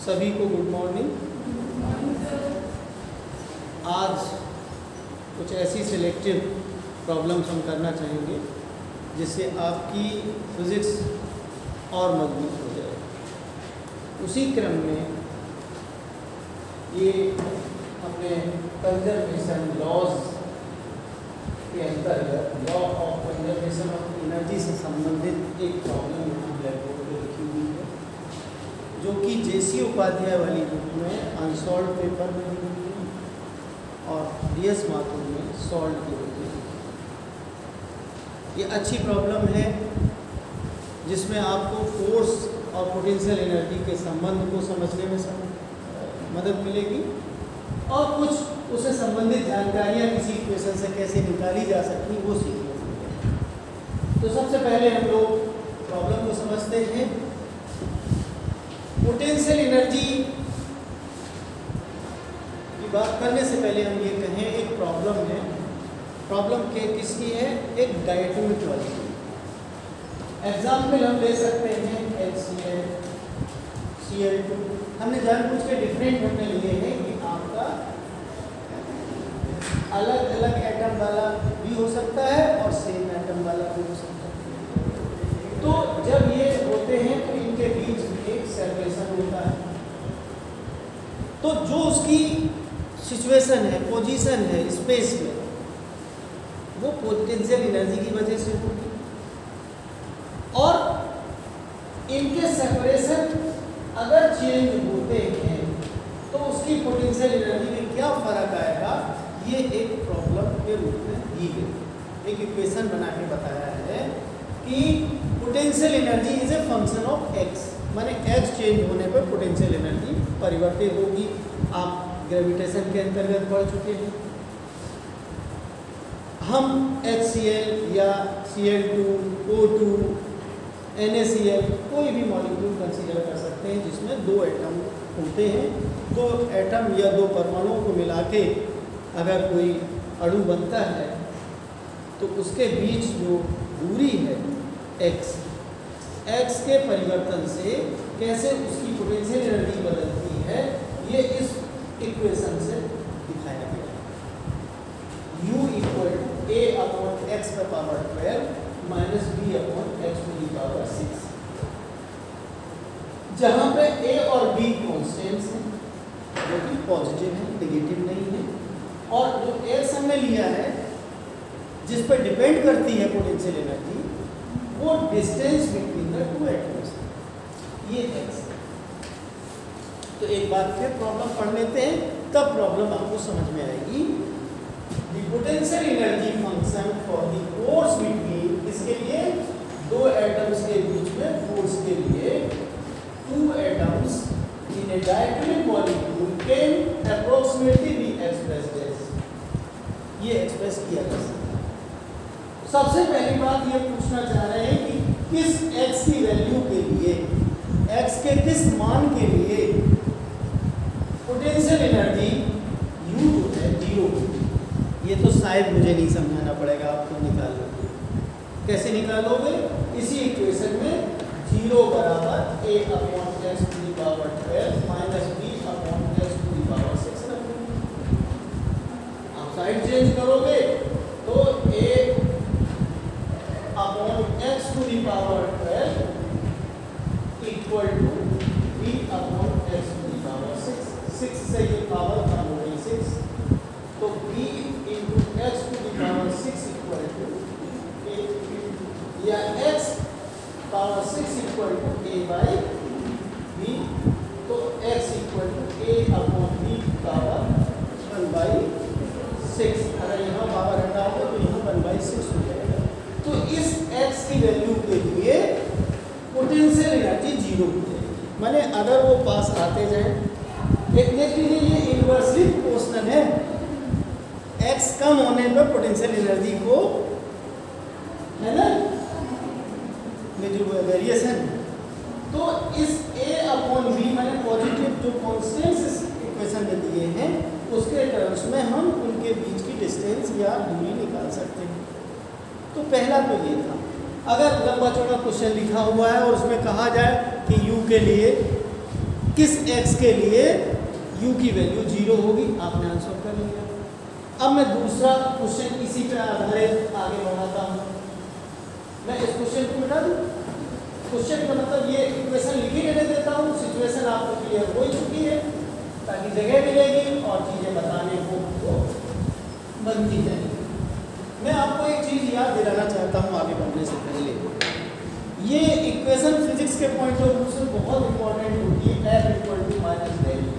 सभी को good morning. आज कुछ ऐसी सिलेक्टिव प्रॉब्लम्स हम करना चाहेंगे जिससे आपकी फिज़िक्स और मजबूत हो जाए। उसी क्रम में ये अपने कंजर्वेशन लॉज के अंतर्गत law of conservation of energy से संबंधित एक प्रॉब्लम यहाँ ब्लैक बोर्ड पर लिखी हुई है, जो कि जेसी उपाध्याय वाली बुक में अनसॉल्व पेपर में लिखी हुई है और डीएस माथुर में सॉल्व की हुई है। ये अच्छी प्रॉब्लम है जिसमें आपको फोर्स और पोटेंशियल एनर्जी के संबंध को समझने में मदद मिलेगी और कुछ उससे संबंधित जानकारियाँ किसी इक्वेशन से कैसे निकाली जा सकती वो सीखने को मिलेगी। तो सबसे पहले हम लोग प्रॉब्लम को समझते हैं। पोटेंशियल एनर्जी की बात करने से पहले हम ये कहें, एक प्रॉब्लम है। प्रॉब्लम किसकी है? एक डायटोमिक वाली। एग्जाम्पल हम ले सकते हैं HCl, Cl2। हमने जानबूझ के डिफरेंट हमने लिए हैं कि आपका अलग अलग एटम वाला भी हो सकता है और सेम एटम वाला भी हो सकता है। तो जब ये होते हैं तो इनके बीच में एक सेपरेशन होता है। तो जो उसकी सिचुएशन है, पोजीशन है स्पेस में, वो पोटेंशियल एनर्जी की वजह से होगी और इनके सेपरेशन अगर चेंज होते हैं तो उसकी पोटेंशियल एनर्जी में क्या फर्क आएगा, ये एक प्रॉब्लम के रूप में दी गई। एक इक्वेशन बना के बताया है कि potential energy is a function of x, माने एक्स चेंज होने पर पोटेंशियल एनर्जी परिवर्तित होगी। आप ग्रेविटेशन के अंतर्गत पढ़ चुके हैं। हम HCl या Cl2, O2, NaCl कोई भी मॉलिक्यूल कंसीडर कर सकते हैं जिसमें दो एटम होते हैं। दो एटम या दो परमाणुओं को मिला के अगर कोई अणु बनता है तो उसके बीच जो दूरी है x के परिवर्तन से कैसे उसकी पोटेंशियल एनर्जी बदलती है, ये इस इक्वेशन से दिखाया गया है। U = a/x⁴ - b/x⁴ जहाँ पे a और b कॉन्स्टेंट्स हैं जो कि पॉजिटिव है, नेगेटिव नहीं है, और जो x हमने लिया है जिस पर डिपेंड करती है पोटेंशियल एनर्जी, वो distance between the two atoms, ये x है। तो एक बार फिर प्रॉब्लम पढ़ लेते हैं, तब प्रॉब्लम आपको समझ में आएगी। The potential energy function for the force between, इसके लिए दो एटम्स के बीच में फोर्स के लिए two atoms in a diatomic molecule can approximately be expressed as, ये एक्सप्रेस किया जा सकता है। सबसे पहली बात ये पूछना चाह रहे हैं कि किस x की वैल्यू के लिए, x के किस मान के लिए पोटेंशियल एनर्जी U जो है 0। ये तो शायद मुझे नहीं समझाना पड़ेगा, आपको निकाल लोगे। कैसे निकालोगे? इसी इक्वेशन में 0 बराबर a/x⁴ - b/x⁴ रखोगे। आप साइड चेंज करोगे तो a/x⁴ b/x⁴ 6 से ये पावर कम हो गई 6, तो b/x⁴ = a या x⁴ a/b, तो x = a/b/1/6। अगर यहाँ पावर हटाओगे तो यहाँ 1/6 हो जाएगा। तो इस x की वैल्यू के लिए पोटेंशियल एनर्जी 0 हो जाएगी। माने अगर वो पास आते जाए, लेकिन ये इनवर्सली प्रोपोर्शनल है। x कम होने पर पोटेंशियल एनर्जी को, है ना, में जो वेरिएशन, तो इस a/b माने पॉजिटिव जो कॉन्स्टेंट्स इक्वेशन में दिए हैं उसके टर्म्स में हम उनके बीच की डिस्टेंस या दूरी निकाल सकते हैं। तो पहला तो ये था। अगर लंबा चौड़ा क्वेश्चन लिखा हुआ है और उसमें कहा जाए कि u के लिए किस x के लिए u की वैल्यू 0 होगी, आपने आंसर कर लिया। अब मैं दूसरा क्वेश्चन इसी पे आधारित आगे बढ़ाता हूँ। मैं इस क्वेश्चन को मिटा दूँ, क्वेश्चन का मतलब ये इक्वेशन लिख ही रहने देता हूँ, सिचुएशन आपको क्लियर हो चुकी है ताकि जगह मिलेगी और चीज़ें बताने को बनती जाएगी। मैं आपको एक चीज़ याद दिलाना चाहता हूँ आगे बढ़ने से पहले, ये इक्वेशन फिजिक्स के पॉइंट ऑफ व्यू से बहुत इंपॉर्टेंट होती है। F equal to minus value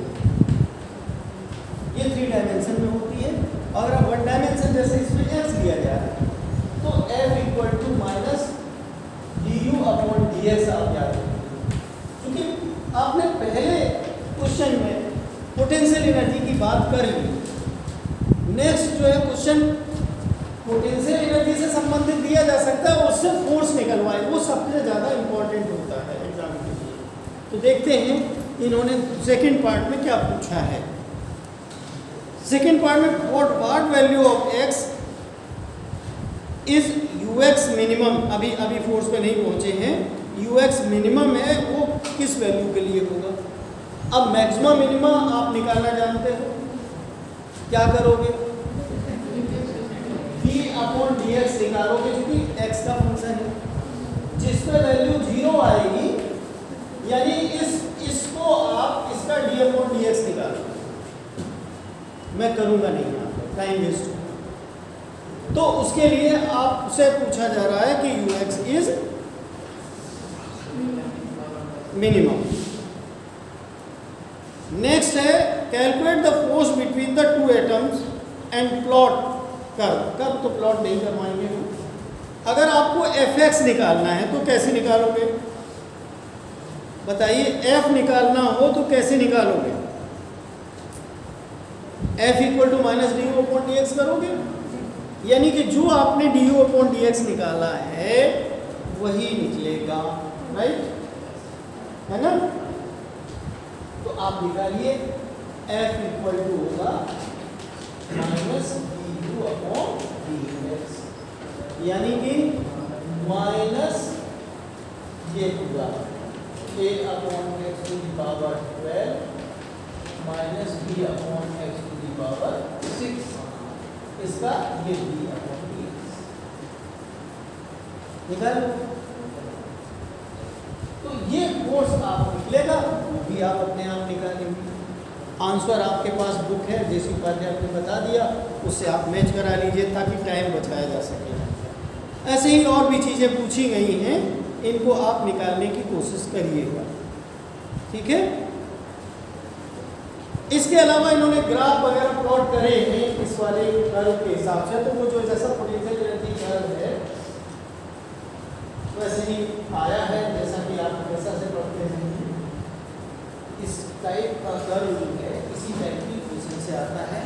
ये 3 डायमेंशन में होती है, और अब 1 डायमेंशन जैसे इसमें x दिया जा रहा है तो F equal to minus du upon dx आप याद रखेंगे, क्योंकि आपने पहले क्वेश्चन में पोटेंशियल एनर्जी की बात कर ली। नेक्स्ट जो है क्वेश्चन पोटेंशियल एनर्जी से संबंधित दिया जा सकता है, उससे फोर्स निकलवाए, वो सबसे ज़्यादा इंपॉर्टेंट होता है एग्जाम के लिए। तो देखते हैं इन्होंने सेकंड पार्ट में क्या पूछा है। सेकंड पार्ट में what value of x is ux minimum, अभी फोर्स पे नहीं पहुंचे हैं, ux मिनिमम है वो किस वैल्यू के लिए होगा। अब मैक्सिमम मिनिमम आप निकालना जानते हो, क्या करोगे, v अपॉन dx निकालोगे, क्योंकि x का फंक्शन है जिस पे वैल्यू 0 आएगी, यानी इसको आप इसका d अपॉन dx निकालोगे। मैं करूंगा नहीं यहाँ पर, टाइम वेस्ट होगा। तो उसके लिए आपसे पूछा जा रहा है कि ux इज मिनिमम। नेक्स्ट है calculate the force between the 2 atoms and plot curve तो प्लॉट नहीं करवाएंगे हम। अगर आपको Fx निकालना है तो कैसे निकालोगे, बताइए, F निकालना हो तो कैसे निकालोगे, F equal to minus d u upon d x करोगे, यानी कि जो आपने d u upon d x निकाला है वही निकलेगा, राइट, है ना। तो आप निकालिए F इक्वल टू होगा minus d u upon d x, यानी कि माइनस ये होगा a upon x to the power 12 minus b upon x to the power 6, इसका ये b अपॉन dx निकालो। तो ये फोर्स आप निकलेगा, वो भी आप अपने आप निकालेंगे। आंसर आपके पास बुक है, जैसी उपाध्याय आपने बता दिया उससे आप मैच करा लीजिए ताकि टाइम बचाया जा सके। ऐसे ही और भी चीज़ें पूछी गई हैं, इनको आप निकालने की कोशिश करिएगा, ठीक है। इसके अलावा इन्होंने ग्राफ वगैरह प्लॉट करे हैं इस वाले कर्व के हिसाब से, तो वो जो जैसा पोटेंशियल एनर्जी कर्व है वैसे ही आया है, जैसा कि आप जैसा से पढ़ते हैं। इस टाइप का कर्व जो है इसी टाइप की इक्वेशन से आता है।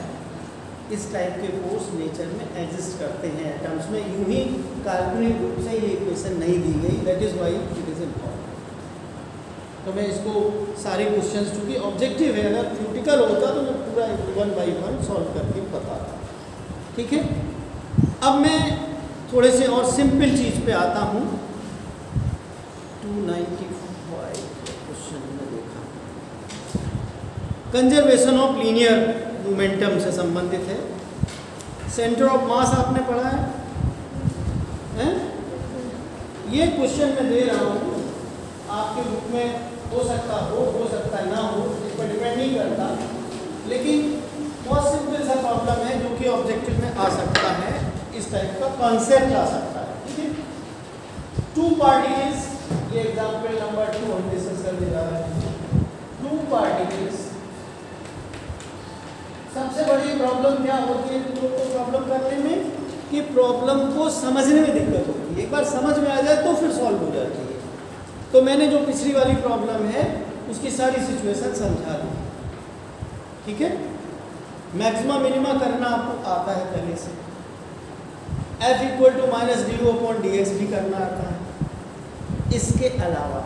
इस टाइप के फोर्स नेचर में एग्जिस्ट करते हैं एटम्स में, यूं ही काल्पनिक रूप से ये इक्वेशन नहीं दी गई, that is why it is important. तो मैं इसको सारे क्वेश्चंस चूँकि ऑब्जेक्टिव है, अगर थ्योरेटिकल होता तो मैं पूरा 1 बाई 1 सॉल्व करके बताता, ठीक है। अब मैं थोड़े से और सिंपल चीज़ पे आता हूँ। 295 क्वेश्चन में देखा, कंजर्वेशन ऑफ लीनियर मोमेंटम से संबंधित है। सेंटर ऑफ मास आपने पढ़ा है? ये क्वेश्चन मैं दे रहा हूँ, आपके बुक में हो सकता ना हो, इस पर डिपेंड नहीं करता, लेकिन बहुत सिंपल सा प्रॉब्लम है जो कि ऑब्जेक्टिव में आ सकता है, इस टाइप का कॉन्सेप्ट आ सकता है, ठीक है। 2 पार्टिकल्स, ये एग्जाम्पल नंबर 2 हम डिस्कस करने जा रहे हैं। 2 पार्टिकल्स, सबसे बड़ी प्रॉब्लम क्या होती है लोगों को प्रॉब्लम करने में, कि प्रॉब्लम को समझने में दिक्कत होती है। एक बार समझ में आ जाए तो फिर सॉल्व हो जाती है। तो मैंने जो पिछली वाली प्रॉब्लम है उसकी सारी सिचुएशन समझा दी, ठीक है। मैक्सिमा मिनिमा करना आपको आता है पहले से, F equal to minus d u upon d x भी करना आता है। इसके अलावा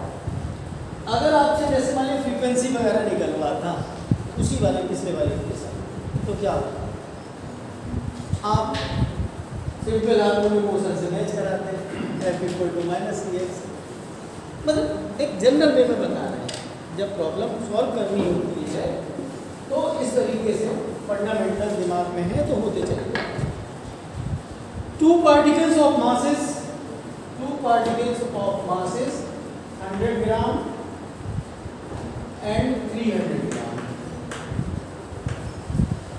अगर आपसे जैसे मान लीजिए फ्रीक्वेंसी वगैरह निकलवाता उसी वाले पिछले वाले के साथ, तो क्या होगा, आप सिंपल हार्मोनिक मोशन से मैच कराते हैं, F equal to minus d x, मतलब एक जनरल वे में बता रहे हैं। जब प्रॉब्लम सॉल्व करनी होती है तो इस तरीके से फंडामेंटल दिमाग में है तो होते चलेगा। Two particles of masses 100 gram and 300 ग्राम,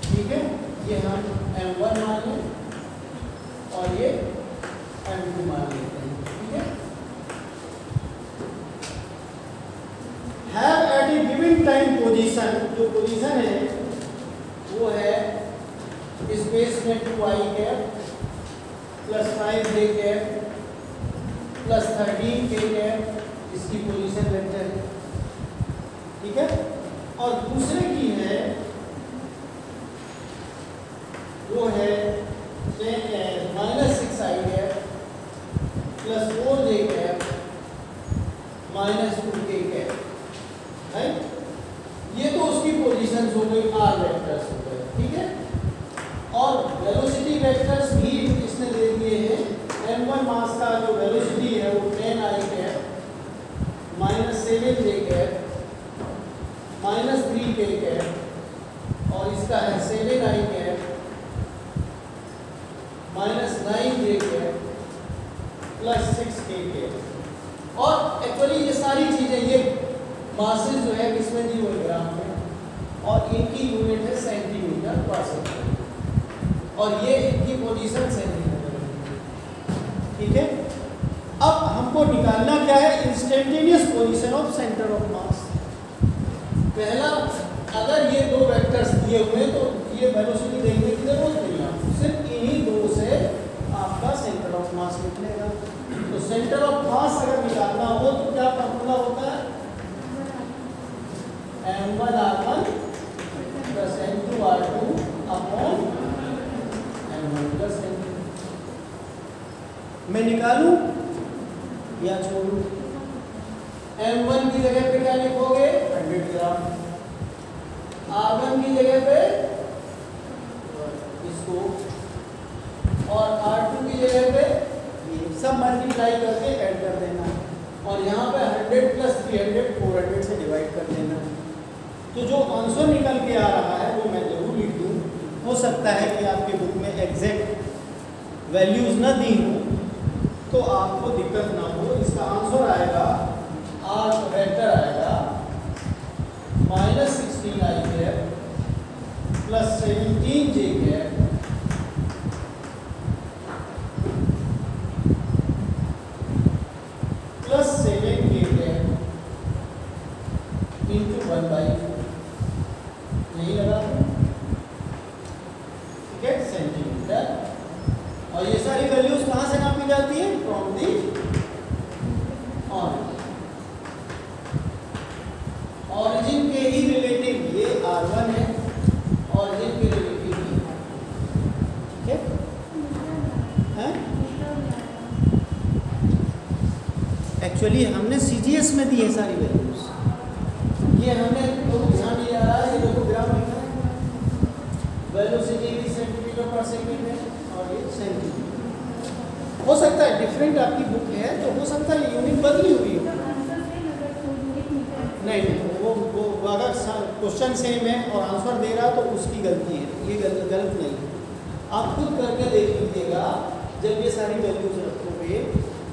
ठीक है, ये हम M1 मान लें और ये M2 मान लेते हैं, ठीक है। Have at a given time position, जो पोजीशन है वो है स्पेस में 2i cap plus 5j cap plus 13k cap, इसकी पोजीशन वेक्टर है, ठीक है। और दूसरे की है वो है -6i cap plus 4j cap -2k cap, right. ये तो उसकी पोजीशन हो गई, आर वेक्टर्स हो गए, ठीक है। और वेलोसिटी वेक्टर्स भी इसने दे दिए हैं। m1 मास का जो वेलोसिटी है वो 10i cap -7j cap -3k cap, और इसका है 7i cap -9j cap plus 6k cap. और एक्चुअली ये सारी चीजें, ये मासेस जो है किसमें दी हुई ग्राम में, और इनकी यूनिट है सेंटीमीटर पर सेकंड, और ये इनकी पोजीशन सेंटीमीटर, ठीक है। अब हमको निकालना क्या है, instantaneous position of centre of mass. पहला, अगर ये दो वेक्टर्स दिए हुए तो ये वेलोसिटी देखने की जरूरत नहीं है, सिर्फ इन्हीं दो से आपका सेंटर ऑफ मास निकलेगा। तो सेंटर ऑफ मास अगर निकालना हो तो क्या फॉर्मूला होता है, m1r1 plus m2r2 upon m1 plus m2। मैं निकालूं या छोड़ूं? m1 की जगह पे क्या लिखोगे, 100 ग्राम, r1 की जगह पे इसको, और r2 की जगह पे ये सब मल्टीप्लाई करके ऐड कर देना, और यहाँ पे 100 प्लस 300 400 से डिवाइड कर देना। तो जो आंसर निकल के आ रहा है वो मैं जरूर लिख दूँ। हो सकता है कि आपके बुक में एग्जैक्ट वैल्यूज ना दी हो तो आपको दिक्कत ना हो। इसका आंसर आएगा, आर वेक्टर आएगा -16i cap plus 17j cap plus 7k cap into 1/4, नहीं लगा, ठीक है, सेंटीमीटर। और ये सारी वैल्यूज कहाँ से नापी जाती है, फ्रॉम दी ऑरिजिन के ही रिलेटिव, ये r1 है, ऑरिजिन के रिलेटिव ही, ठीक है। एक्चुअली हमने CGS में दी है सारी वैल्यूज, ये हमने तो ध्यान नहीं आ रहा है, ये देखो ग्राम लिखा है, वेलोसिटी भी सेंटीमीटर पर सेकंड है और ये सेंटीमीटर। हो सकता है डिफरेंट आपकी बुक है तो हो सकता है यूनिट बदली हुई हो, नहीं वो अगर क्वेश्चन सेम है और आंसर दे रहा तो उसकी गलती है, ये गलत नहीं है। आप खुद करके देख लीजिएगा, जब ये सारी वैल्यूज रखोगे,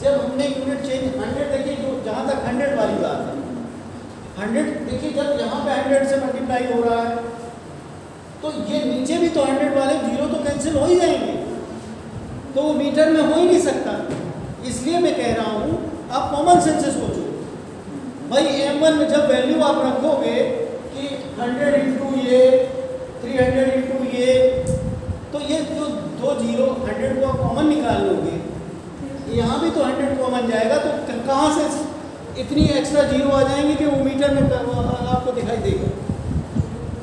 जब हमने यूनिट चेंज 100, देखिए जो जहाँ तक 100 वाली बात है, 100 देखिए जब यहाँ पे 100 से मल्टीप्लाई हो रहा है तो ये नीचे भी तो 100 वाले जीरो तो कैंसिल हो ही जाएंगे, तो वो मीटर में हो ही नहीं सकता। इसलिए मैं कह रहा हूँ आप कॉमन सेंस से सोचो भाई, m1 में जब वैल्यू आप रखोगे कि 100 इंटू ये 300 इंटू ये, तो ये जो दो जीरो 100 को आप कॉमन निकाल लोगे, यहाँ भी तो 100 कॉमन जाएगा, तो कहाँ से इतनी एक्स्ट्रा जीरो आ जाएंगे कि वो मीटर में आपको दिखाई देगा।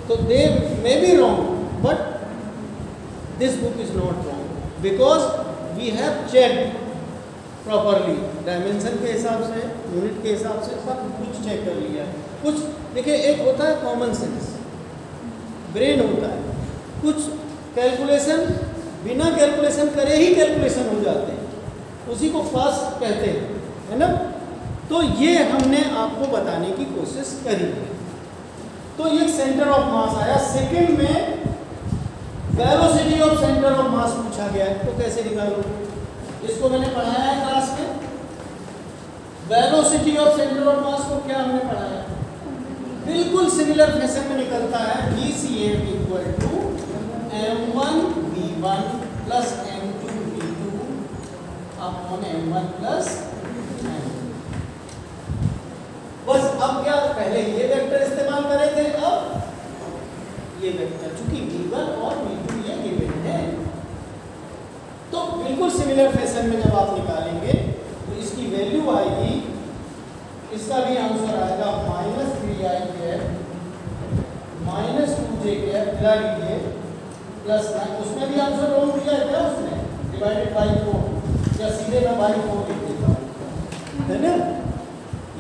तो they may be wrong but this book is not wrong because we have checked properly, dimension के हिसाब से, यूनिट के हिसाब से सब कुछ चेक कर लिया है। कुछ देखिए, एक होता है कॉमन सेंस, ब्रेन होता है, कुछ कैलकुलेशन बिना कैलकुलेशन करे ही कैलकुलेशन हो जाते हैं, उसी को फास्ट कहते हैं, है ना। तो ये हमने आपको बताने की कोशिश करी है। तो ये सेंटर ऑफ मास आया। सेकंड में velocity of centre of mass पूछा गया है, तो कैसे निकालोगे? इसको मैंने पढ़ाया है क्लास में। Velocity of centre of mass को क्या हमने पढ़ाया? बिल्कुल सिमिलर फैशन में निकलता है। VCM equal to m1 v1 plus m2 v2 upon m1 plus m2। बस अब क्या, पहले ये वेक्टर इस्तेमाल करे थे, अब ये वेक्टर, चूंकि v1 और v2 ये गिवन है, तो बिल्कुल सिमिलर फैशन में जब आप निकालेंगे तो इसकी वैल्यू आएगी, इसका भी आंसर आएगा -3i cap minus 2j cap मिला लीजिए प्लस 9। उसमें भी आंसर रोल दिया है क्या उसने? डिवाइडेड बाई 4, या सीधे मैं बाई 4 लिख देता हूँ, है ना?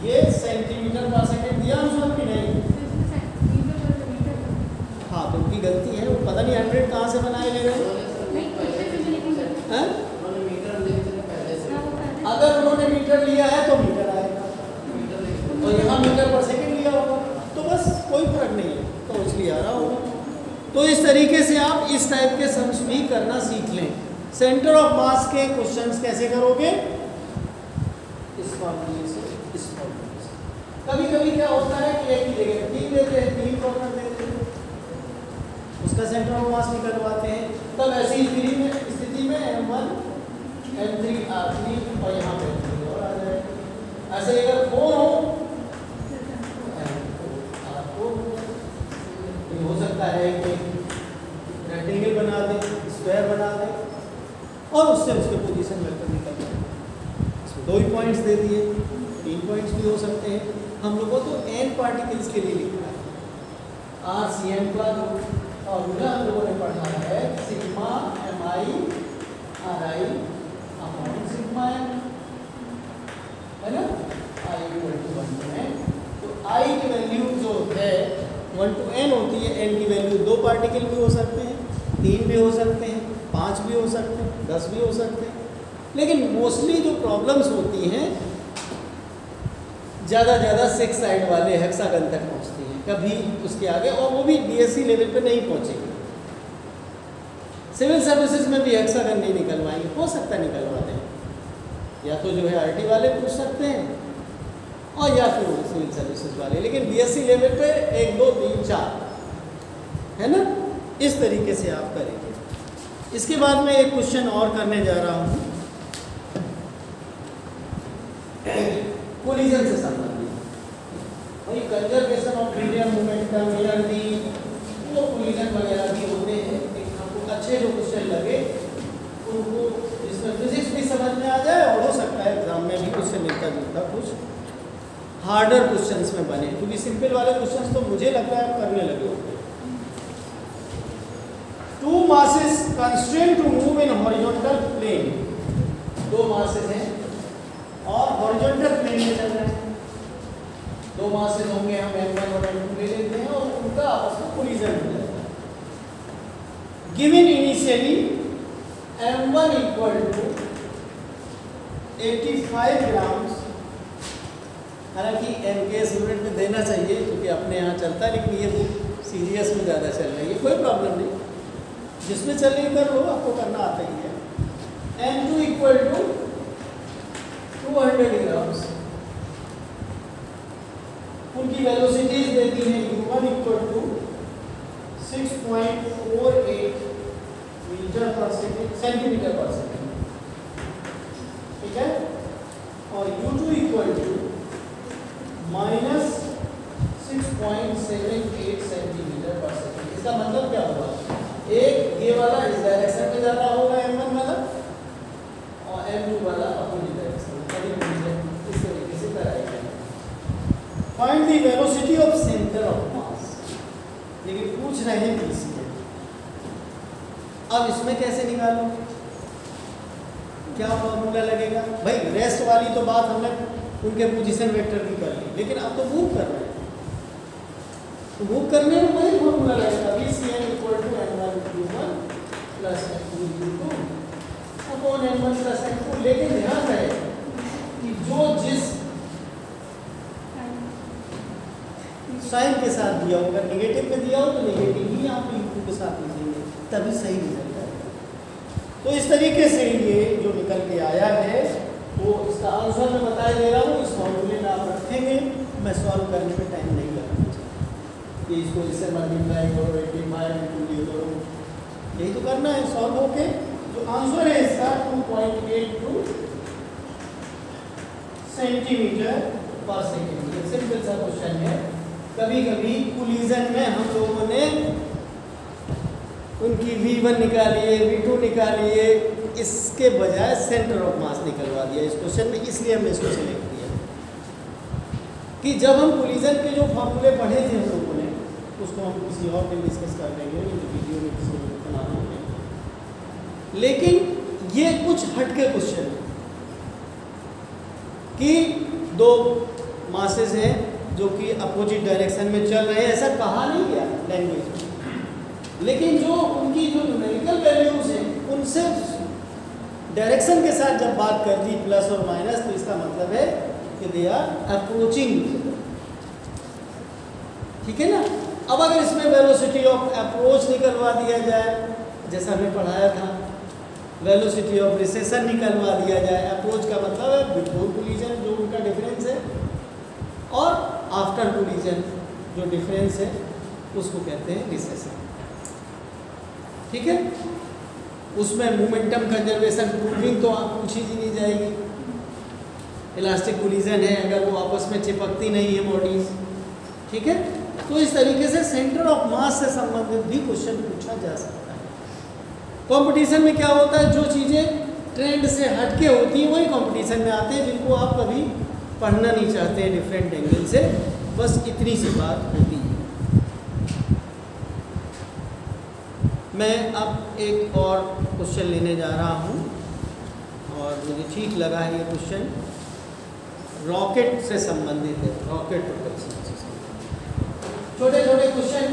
ये सेंटीमीटर पर सेकंड दिया आंसर भी नहीं। हाँ तो उनकी गलती है, वो पता नहीं 100 कहाँ से बनाए ले रहे हैं। अगर उन्होंने मीटर लिया है तो मीटर आएगा, तो यहाँ मीटर पर सेकंड लिया होगा, तो बस कोई फर्क नहीं है, तो इसलिए आ रहा होगा। तो इस तरीके से आप इस टाइप के सम्स भी करना सीख लें। सेंटर ऑफ मास के क्वेश्चंस कैसे करोगे? इस फॉर्मूले से, इस फॉर्मूले से। कभी कभी क्या होता है कि एक ही जगह 3 देते हैं, 3 कॉर्नर देते हैं, उसका सेंटर ऑफ मास निकलवाते हैं। तब ऐसी स्थिति में m1 m3 r3 और यहाँ पे m3 और आ जाएगा। ऐसे अगर 4 हो हो सकता है कि रेक्टेंगल बना दें, स्क्वायर बना दें और उससे उसके पोजीशन वेक्टर निकल जाए। इसमें 2 ही पॉइंट्स दे दिए, 3 पॉइंट्स भी हो सकते हैं। हम लोगों को तो n पार्टिकल्स के लिए लिखना है। RCM का फॉर्मूला हम लोगों ने पढ़ा है, sigma mi ri upon sigma m, है ना? I equal to 1 to n। तो I की वैल्यू जो है 1 to n होती है। n की वैल्यू 2 पार्टिकल भी हो सकते हैं, 3 भी हो सकते हैं, 5 भी हो सकते हैं, 10 भी हो सकते हैं। लेकिन मोस्टली जो प्रॉब्लम्स होती हैं ज़्यादा 6 साइड वाले हेक्सागन तक पहुँचती हैं, कभी उसके आगे, और वो भी DSC लेवल पे नहीं पहुँचेगी। सिविल सर्विसेज में भी हेक्सागन नहीं निकलवाएंगे, हो सकता है निकलवा दें, या तो जो है RT वाले पूछ सकते हैं और या फिर सिविल सर्विसेज वाले, लेकिन DSC लेवल पे 1 2 3 4, है ना? इस तरीके से आप करेंगे। इसके बाद मैं एक क्वेश्चन और करने जा रहा हूँ, कोलिजन से संबंधित। वही conservation of medium momentum, energy, वो कोलिजन वगैरह भी होते हैं। आपको अच्छे जो क्वेश्चन लगे उनको, जिसमें फिजिक्स भी समझ में आ जाए और हो सकता है एग्जाम में भी उससे मिलता जुलता कुछ हार्डर क्वेश्चंस में बने, क्योंकि सिंपल वाले क्वेश्चंस तो मुझे लगता है आप करने लगे होंगे। 2 masses constrained to move in horizontal plane, 2 masses हैं और हॉरिजॉन्टल प्लेन में चल रहे हैं। 2 masses होंगे, हम m1 और m2 ले लेते हैं और उनका आपस में कोलिजन हो जाता है। Given initially m1 equal to 85 grams, हालांकि m के स्टूडेंट में देना चाहिए क्योंकि अपने यहाँ चलता है, लेकिन ये सीरियस में ज़्यादा चल रही है, कोई प्रॉब्लम नहीं, जिसमें चल रही कर लो, आपको करना आता ही है। m2 equal to 200 grams. उनकी वेलोसिटीज देती हैं, u1 इक्वल टू 6.48 मीटर पर सेकेंड, सेंटीमीटर पर सेकेंड, ठीक है? और u2 इक्वल टू -6.78 सेंटीमीटर पर सेकेंड। इसका मतलब क्या हुआ? एक ये वाला इस डायरेक्शन में जा रहा होगा m1 वाला, और m2 वाला अपोजिट डायरेक्शन में, इस तरीके से कराएंगे। Find the velocity of centre of mass, लेकिन पूछ रहे हैं VCM। अब इसमें कैसे निकालोगे? क्या फॉर्मूला लगेगा? भाई रेस्ट वाली तो बात हमने उनके पोजीशन वेक्टर की कर ली, लेकिन अब तो मूव कर रहे हैं, तो मूव करने में वही फॉर्मूला लगेगा, VCM equal to m1 q1 plus m2 q2 upon m1 plus m2। लेकिन ध्यान रहे कि जो जिस साइन के साथ दिया होगा, नेगेटिव में दिया हो तो नेगेटिव ही यहाँ पे इक्वल के साथ लिखेंगे, तभी सही रिजल्ट आएगा। तो इस तरीके से ये जो निकल के आया है वो इसका आंसर मैं बता दे रहा हूँ, इस फॉर्मूले में आप रखेंगे, मैं सॉल्व करने में टाइम नहीं लगाना चाहता कि इसको इससे मल्टीप्लाई करो 85 इंटू ये करो, यही तो करना है सॉल्व होके। जो आंसर है इसका 2.82 सेंटीमीटर पर सेकेंड। ये सिंपल सा क्वेश्चन है। कभी कभी कोलिजन में हम लोगों ने उनकी V1 निकालिए, V2 निकालिए, इसके बजाय सेंटर ऑफ मास निकलवा दिया इस क्वेश्चन में, इसलिए हमने इसको सिलेक्ट किया कि जब हम कोलिजन के जो फॉर्मूले पढ़े थे हम लोगों ने, उसको हम किसी और दिन डिस्कस कर लेंगे, वीडियो में किसी बना लेंगे। लेकिन ये कुछ हटके क्वेश्चन है कि दो मासेस हैं जो कि अपोजिट डायरेक्शन में चल रहे हैं, ऐसा कहा नहीं गया लैंग्वेज में, लेकिन जो उनकी जो न्यूमेरिकल वैल्यूज हैं उनसे डायरेक्शन के साथ जब बात कर दी प्लस और माइनस, तो इसका मतलब है कि दे आर अप्रोचिंग, ठीक है ना। अब अगर इसमें वेलोसिटी ऑफ अप्रोच निकलवा दिया जाए, जैसा हमने पढ़ाया था, वेलोसिटी ऑफ रिसेशन निकलवा दिया जाए, अप्रोच का मतलब है बिफोर कोलिजन जो उनका डिफरेंस है, और आफ्टर कोलिजन जो डिफरेंस है उसको कहते हैं रिसेशन, ठीक है। उसमें मोमेंटम कंजर्वेशन प्रूविंग तो आप पूछी ही नहीं जाएगी, इलास्टिक कोलिजन है अगर वो आपस में चिपकती नहीं है बॉडीज, ठीक है। तो इस तरीके से सेंटर ऑफ मास से संबंधित भी क्वेश्चन पूछा जा सकता है। कंपटीशन में क्या होता है, जो चीज़ें ट्रेंड से हटके होती हैं वही कंपटीशन में आते हैं, जिनको आप कभी पढ़ना नहीं चाहते हैं डिफरेंट एंगल से, बस इतनी सी बात होती है। मैं अब एक और क्वेश्चन लेने जा रहा हूँ और मुझे ठीक लगा है ये क्वेश्चन, रॉकेट से संबंधित है, रॉकेट प्रोपल्शन से संबंधित। छोटे छोटे क्वेश्चन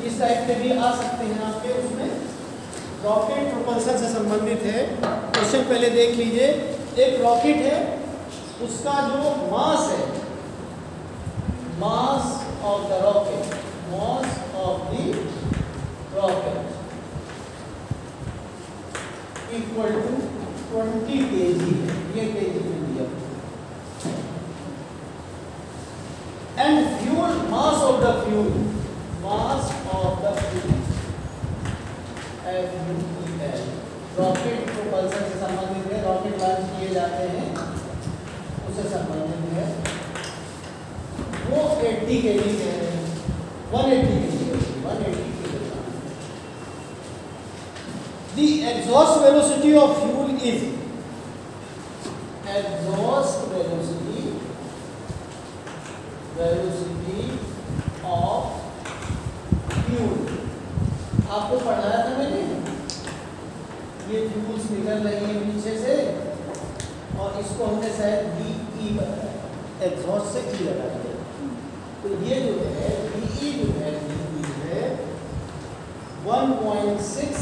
इस टाइप के भी आ सकते हैं आपके, उसमें रॉकेट प्रोपल्शन से संबंधित है। क्वेश्चन पहले देख लीजिए। एक रॉकेट है, उसका जो मास है, mass of the rocket, mass of the rocket equal to 20 kg, ये kg में दिया, and fuel mass of the fuel, mass of the fuel FUEL, rocket propulsion से संबंधित है, रॉकेट लॉन्च किए जाते हैं उससे संबंधित है, वो 80 kg कह रहे हैं, 180 kg, 180 kg। The exhaust velocity of fuel is, exhaust velocity of fuel, आपको पढ़ाया था मैंने, ये फ्यूल्स निकल रही है नीचे से और इसको हमने शायद DE बताया, एग्जॉस्ट से E लगा दिया, तो ये जो है DE जो है, DE है 1.6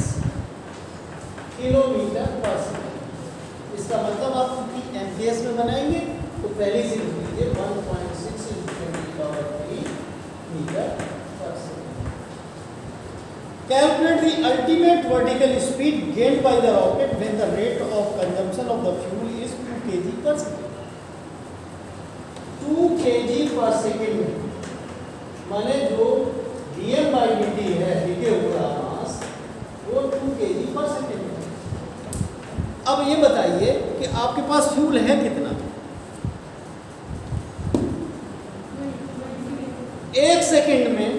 किलोमीटर पर सेकेंड। इसका मतलब आप क्योंकि एम्पियर्स में बनाएंगे तो पहले से लिख लीजिए 1.6 मीटर पर second. Calculate the ultimate vertical speed gained by the rocket when the rate of consumption of the fuel is 2 kg पर सेकेंड। 2 kg पर सेकेंड माने जो dm/dt है, लिखे हुआ मास, वो 2 kg पर सेकेंड है। अब ये बताइए कि आपके पास फ्यूल है कितना? 1 सेकेंड में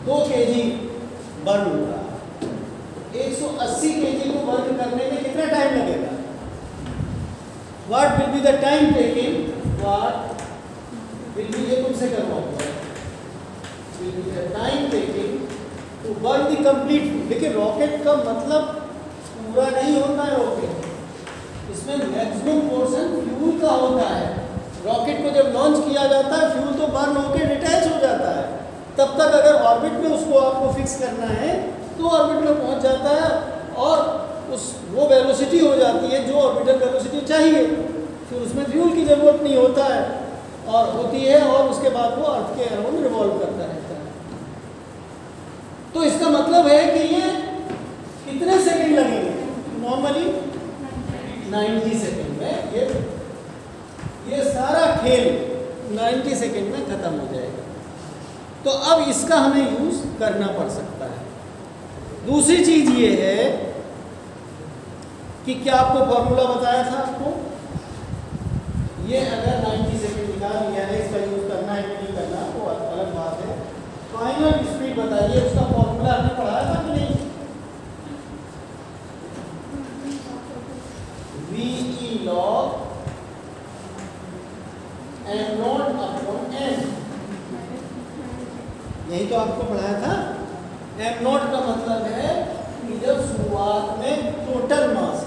2 kg बर्न हो रहा है। 180 kg को बर्न करने में कितना टाइम लगेगा? What will be the time taking? What will be, ये तुमसे करवाऊंगा, will be the time taking to burn the complete. देखिए रॉकेट का मतलब पूरा नहीं होता है रॉकेट, इसमें मैक्सिमम पोर्शन फ्यूल का होता है। रॉकेट को जब लॉन्च किया जाता है फ्यूल तो बर्न होकर डिटैच हो जाता है, तब तक अगर ऑर्बिट में उसको आपको फिक्स करना है तो ऑर्बिट में पहुंच जाता है और उस वो वेलोसिटी हो जाती है जो ऑर्बिटल वेलोसिटी चाहिए, फिर उसमें फ्यूल की ज़रूरत नहीं होता है। और होती है और उसके बाद वो अर्थ के अराउंड रिवॉल्व करता रहता है। तो इसका मतलब है कि ये कितने सेकंड लगेंगे? नॉर्मली 90 सेकंड में ये सारा खेल 90 सेकंड में खत्म हो जाएगा। तो अब इसका हमें यूज करना पड़ सकता है। दूसरी चीज ये है कि क्या आपको फॉर्मूला बताया था आपको, ये अगर 90 सेकंड निकाल लिया है, इसका यूज करना है कि नहीं करना वो अलग बात है। फाइनल स्पीड बताइए, उसका फॉर्मूला हमने पढ़ाया था कि नहीं? VE log m0 upon n, यही तो आपको पढ़ाया था। m0 का मतलब है कि जब शुरुआत में टोटल मास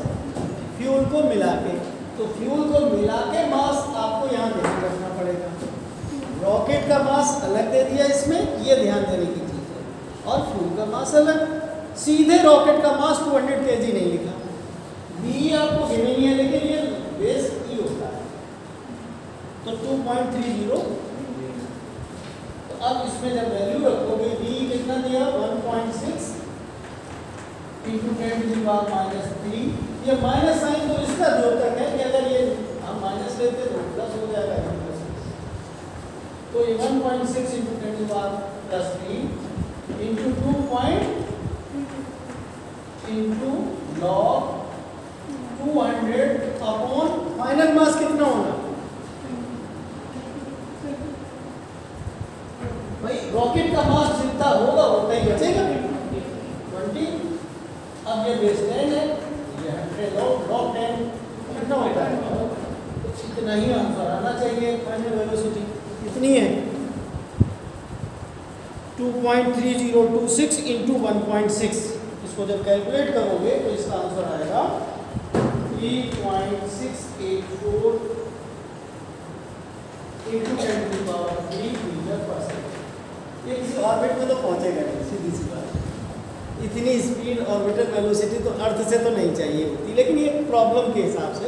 फ्यूल को मिला के, तो फ्यूल को मिला के मास आपको यहाँ ध्यान रखना पड़ेगा। रॉकेट का मास अलग दे दिया इसमें, ये ध्यान देने की चीज़ है, और फ्यूल का मास अलग। सीधे रॉकेट का मास 200 kg नहीं लिखा, बी आपको गिवन नहीं है, लेकिन ये बेस ई होता है, तो 2.30। तो अब इसमें जब वैल्यू रखोगे, बी कितना दिया 1.6 इंटू 10⁻⁻3, ये माइनस साइन तो इसका द्योतक है कि अगर ये हम माइनस लेते तो प्लस हो जाएगा। तो ये 1.6 into 10⁻+3 into 2 into log 200 upon final mass कितना होगा भाई? रॉकेट का मास जितना होगा उतना ही बचेगा 20। अब ये बेस 10 है, ये 100 लॉग 10 कितना होता है? तो इतना ही आंसर आना चाहिए। फाइनल वेलोसिटी इतनी है 2.3026 इंटू 1.6। इसको जब कैलकुलेट करोगे तो इसका आंसर आएगा 3.684 इंटू 10⁻³ मीटर पर सेकंड। ये किसी ऑर्बिट में तो पहुंचेगा नहीं, सीधी सी बात। इतनी स्पीड ऑर्बिटल वेलोसिटी तो अर्थ से तो नहीं चाहिए होती, लेकिन ये प्रॉब्लम के हिसाब से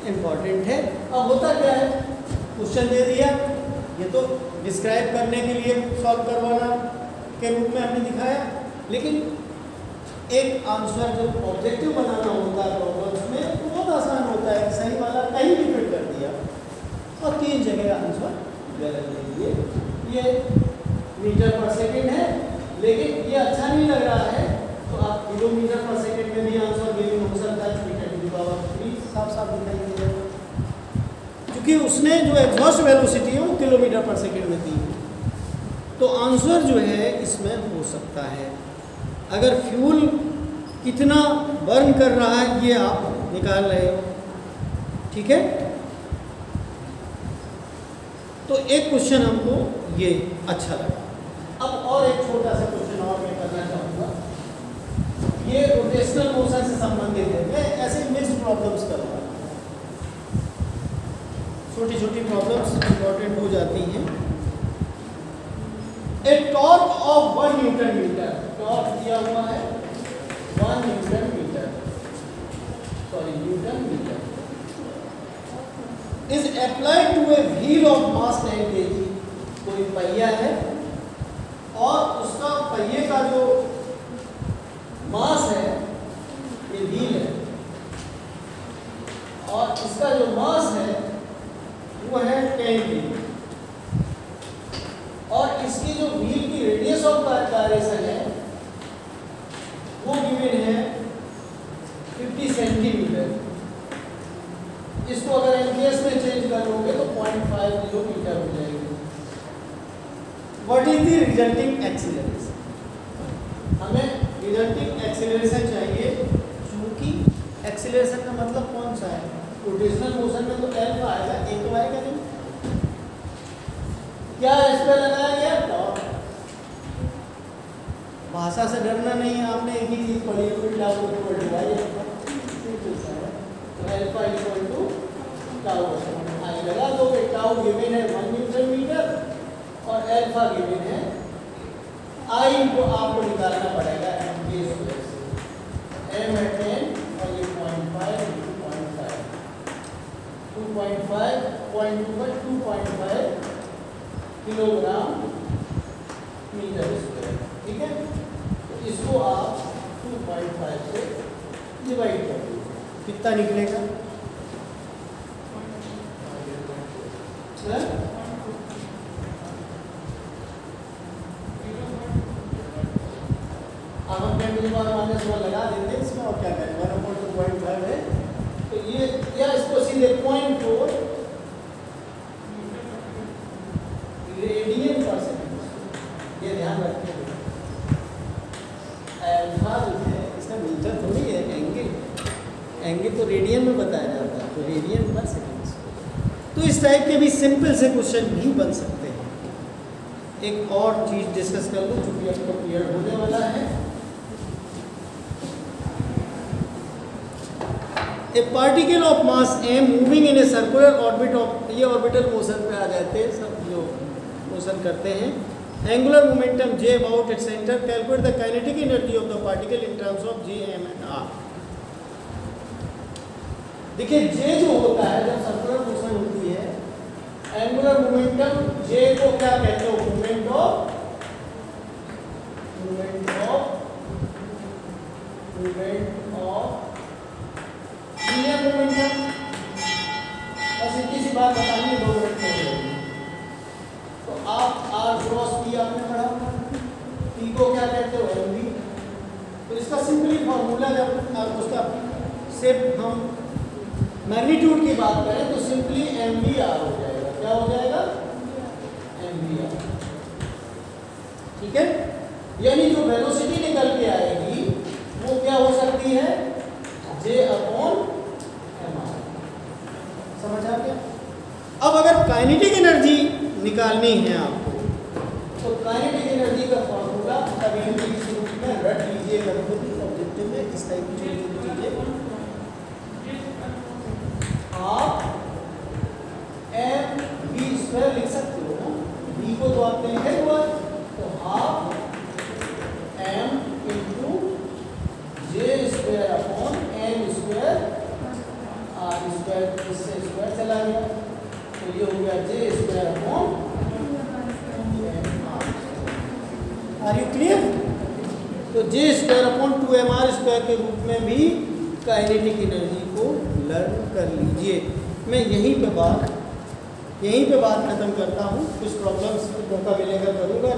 इम्पॉर्टेंट है। अब होता क्या है, क्वेश्चन दे दिया, ये तो डिस्क्राइब करने के लिए सॉल्व करवाना के रूप में हमने दिखाया, लेकिन एक आंसर जब ऑब्जेक्टिव बनाना होता है प्रॉब्लम्स में तो बहुत आसान होता है। सही वाला कहीं भी फिट कर दिया और 3 जगह आंसर गलत दे दिए। ये मीटर पर सेकंड है, लेकिन ये अच्छा नहीं लग रहा है तो आप किलोमीटर पर सेकंड में भी आंसर गिवन हो सकता है। 10⁻³ साफ साफ दिखाई दे रहा है, क्योंकि उसने जो एग्जॉस्ट वेलोसिटी है वो किलोमीटर पर सेकंड में दी है। तो आंसर जो है इसमें हो सकता है, अगर फ्यूल कितना बर्न कर रहा है ये आप निकाल रहे हो, ठीक है। तो एक क्वेश्चन हमको ये अच्छा लगा। अब और एक छोटा सा क्वेश्चन और मैं करना चाहूँगा, ये रोटेशनल मोशन से संबंधित है। मैं ऐसे मिक्स्ड प्रॉब्लम्स करूँगा, छोटी छोटी प्रॉब्लम्स इंपॉर्टेंट हो जाती हैं। A torque of 1 newton meter, torque दिया हुआ है 1 newton meter, sorry newton meter, is applied to a wheel of mass 10 kg। कोई पहिया है और उसका पहिए का जो मास है ये व्हील है, और इसका जो मास है वो है 10 kg, और इसकी जो व्हील की रेडियस ऑफ डायरेक्शन है वो गिवन है 50 सेंटीमीटर। इसको अगर एनकेएस में चेंज करोगे तो 0.5 किलोमीटर हो जाएगी। What is the resulting acceleration? हमें रिजल्टिंग एक्सीलरेशन चाहिए, क्योंकि एक्सीलरेशन का मतलब कौन सा है? रोटेशनल मोशन में तो एल्फा आएगा, ए तो आएगा नहीं। क्या इस पर लगाया गया? टॉर्क। भाषा से डरना नहीं है, आपने एक ही चीज पढ़ी है, तो एल्फा इक्वल टू टाउ आई लगा दो कि टाउ गिवन है 1 न्यूटन मीटर और एल्फा गिवन है आई को आपको निकालना पड़ेगा एम के स्क्वायर से। एम है 10 और ये 0.5 इंटू 0.5 2.5 किलोग्राम मीटर स्क्वायर। ठीक है, तो इसको आप 2.5 से डिवाइड कर दीजिए, कितना निकलेगा? अब हम -1 लगा देते हैं इसमें, और क्या करें, 1/2.5 है तो ये, या इसको सीधे 0.4 रेडियन पर सेकंड, ये ध्यान रखते हैं। अल्फा जो है इसका मीटर थोड़ी है, एंगल तो रेडियन में बताया जाता है, तो रेडियन पर सेकंड। तो इस टाइप के भी सिंपल से क्वेश्चन भी बन सकते हैं। एक और चीज डिस्कस कर लूँ चूंकि आपको क्लियर होने वाला है। ए particle of mass m moving in a circular orbit of, ये ऑर्बिटल मोशन पे आ जाते हैं सब जो मोशन करते हैं। Angular momentum j about its centre, calculate the kinetic energy of the particle in terms of j, m and r। देखिए j जो होता है जब सर्कुलर मोशन होती है, एंगुलर मोमेंटम j को क्या कहते हो? Moment of linear momentum. बस इतनी सी बात बतानी है, 2 मिनट में हो जाएगी। तो आप r क्रॉस p आपने पढ़ा होगा, p को क्या कहते हो? mv। तो इसका सिंपली फॉर्मूला जब उसका सिर्फ हम मैग्नीट्यूड की बात करें तो सिंपली mvr हो जाएगा। क्या हो जाएगा? mvr। ठीक है, यानी जो वेलोसिटी निकल के आएगी वो क्या हो सकती है? j/mr। समझ आ गया? अब अगर काइनेटिक एनर्जी निकालनी है आपको, तो काइनेटिक एनर्जी का फॉर्मूला अभी हम इस रूप में रट लीजिएगा, ऑब्जेक्टिव में इस टाइप की चीजें आप mv² लिख सकते हो ना, v को तो आपने लिखा हुआ है, तो half m into j²/m² r², इससे स्क्वायर चला गया तो ये हो गया j²/m। Are you clear? तो j²/2mr² के रूप में भी काइनेटिक एनर्जी को लर्न कर लीजिए। मैं यहीं पे बात खत्म करता हूँ। कुछ प्रॉब्लम्स मौका मिलेगा करूँगा।